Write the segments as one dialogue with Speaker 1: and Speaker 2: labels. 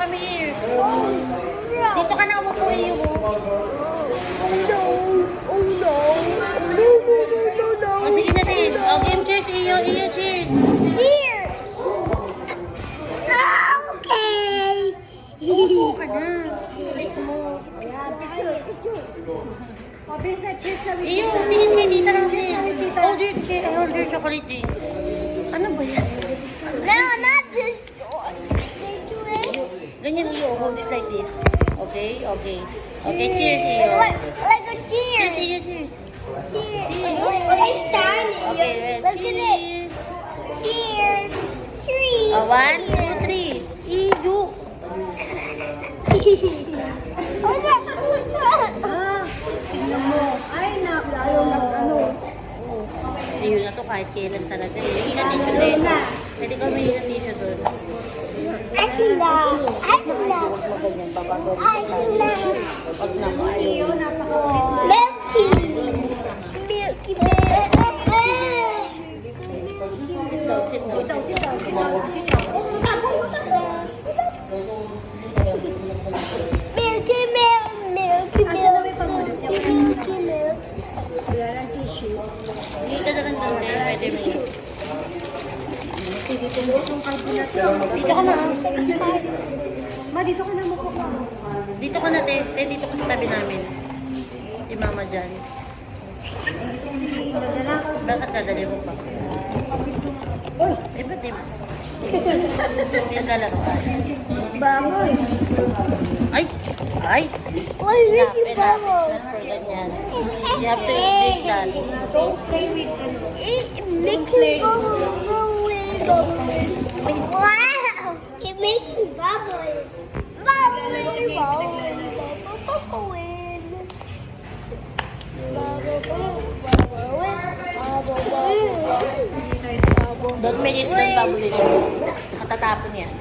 Speaker 1: come here. Dito ka na umupo iyo. O sige na din. O game cheers iyo. Iyo cheers.
Speaker 2: Cheers! Okay!
Speaker 1: Umupo ka na. Like mo.
Speaker 3: Mabilis na cheers na with
Speaker 1: Iyo, tingin kay tita lang siya. Hold your chocolate drinks. Ano ba yan?
Speaker 2: No, not this. Stay tuned.
Speaker 1: Ganyan iyo. Hold it like this. Okay? Okay. Okay, cheers iyo.
Speaker 2: Like a
Speaker 1: Cheers
Speaker 2: cheers.
Speaker 1: iyo, cheers.
Speaker 2: Cheers. It's tiny.
Speaker 1: Okay, red.
Speaker 2: Look at it. Cheers. Cheers.
Speaker 1: 1, 2, 3. Iyo.
Speaker 2: Oh, no.
Speaker 3: Ah, tingnan mo. Ay, lalo nag-ano.
Speaker 1: Iyo na to kahit kailan talaga. Iingat tissue din. Pwede ka may iingat tissue doon.
Speaker 2: I can laugh. I can laugh.
Speaker 1: Huwag mo ganyan. Babago.
Speaker 2: I can laugh.
Speaker 1: Pag naman.
Speaker 3: Iyo, napaka-kulit.
Speaker 2: Milky. Milky milk.
Speaker 1: Sit down, sit down.
Speaker 3: Sit down, sit down. Oh, matakot.
Speaker 2: Milky milk. Milky
Speaker 3: Asa na
Speaker 2: milk.
Speaker 3: may pamunas yung
Speaker 2: Milky milk.
Speaker 3: wala lang tissue.
Speaker 1: Dito na lang doon. Pwede mo.
Speaker 3: Dito mo itong kalbo na to.
Speaker 1: Dito ka na.
Speaker 3: Ma, dito ka na mo ko.
Speaker 1: Dito ka na, te. Dito ka sa tabi namin. Si mama dyan.
Speaker 3: Nadala ka.
Speaker 1: Bakit dadali mo pa?
Speaker 3: Uy,
Speaker 1: Eh, ba't di mo? Pinagalaro ka.
Speaker 3: bangoy.
Speaker 1: Ay! Ay!
Speaker 2: Why
Speaker 1: Enough,
Speaker 2: Milky
Speaker 1: enough. It's
Speaker 2: bubble?
Speaker 1: not for ganyan. You have to drink that.
Speaker 3: Don't play with ano.
Speaker 2: Mickey bubble. Wow! It makes me bubble. Bubble, bubble, bubble.
Speaker 1: Don't make it don't bubble it. Katatapon yan.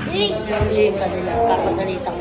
Speaker 1: Huliin ka nila. Kapagalitan